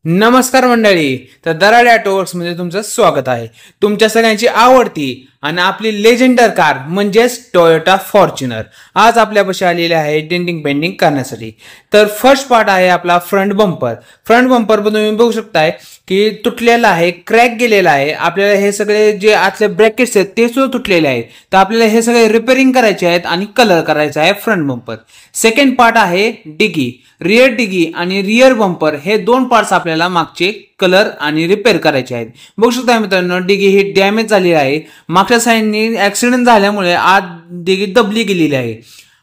नमस्कार मंडळी, तर दराडे ऑटोवर्क्स मध्ये तुमचं स्वागत आहे। तुमच्या सगळ्यांची आवडती आणि आपली लेजेंडर कार म्हणजेच टोयोटा फॉर्च्युनर आज आपल्यापाशी आलेली आहे डेंटिंग पेंटिंग करण्यासाठी। तर फर्स्ट पार्ट आहे आपला फ्रंट बंपर। फ्रंट बंपर पण तुम्ही बघू शकताय की तुटलेला आहे, क्रॅक गेलेला आहे। आपल्याला हे सगळे जे आतले ब्रॅकेट्स आहेत ते सुद्धा तुटलेले आहेत, तर आपल्याला हे सगळे रिपेअरिंग करायचे आहेत आणि कलर करायचा आहे फ्रंट बंपर। सेकंड पार्ट आहे डिगी, रियर डिगी आणि रियर बंपर हे दोन पार्ट्स आपल्याला मागचे कलर आणि रिपेअर करायचे आहेत। बघू शकता मित्रांनो, डिगी ही डॅमेज झालेली आहे। मागच्या साईडने ऍक्सिडेंट झाल्यामुळे आत डिगी दबली गेलेली आहे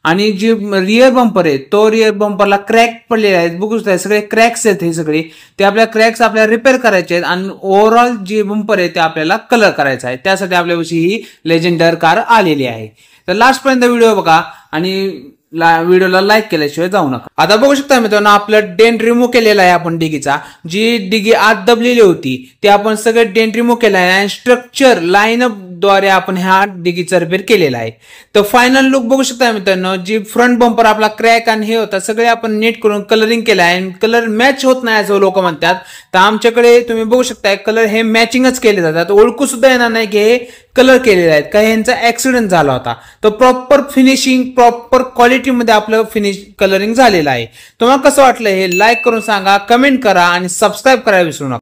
आणि जे रियर बंपर आहे तो रियर बंपरला क्रॅक पडलेले आहेत। बघू शकता सगळे क्रॅक्स आहेत, हे सगळे ते आपल्या क्रॅक्स आपल्याला रिपेअर करायचे आहेत आणि ओव्हरऑल जे बंपर आहे ते आपल्याला कलर करायचा आहे। त्यासाठी आपल्यापाशी ही लेजेंडर कार आलेली आहे। तर लास्ट पर्यंत व्हिडिओ बघा आणि व्हिडिओला लाईक केल्याशिवाय जाऊ नका। आता बघू शकता मित्रांनो, आपलं डेंट रिमूव्ह केलेला आहे आपण डिगीचा। जी डिगी आत दबलेली होती ते आपण सगळे डेंट रिमूव्ह केला आहे आणि स्ट्रक्चर लाईनअप द्वारे आपण ह्या डिगीचा रिपेअर केलेला आहे। तर फायनल लुक बघू शकता मित्रांनो, जी फ्रंट बंपर आपला क्रॅक आणि हे होता सगळे आपण नीट करून कलरिंग केलं आहे। कलर मॅच होत नाही असं लोक म्हणतात, तर आमच्याकडे तुम्ही बघू शकता कलर हे मॅचिंगच केले जातात। ओळखू सुद्धा येणार नाही की हे कलर केलेले आहेत, काही यांचा ऍक्सिडेंट झाला होता। तर प्रॉपर फिनिशिंग, प्रॉपर क्वालिटी मध्ये आपलं फिनिश कलरिंग झालेलं आहे। तुम्हाला कसं वाटलं हे लाईक करून सांगा, कमेंट करा आणि सबस्क्राईब करायला विसरू नका।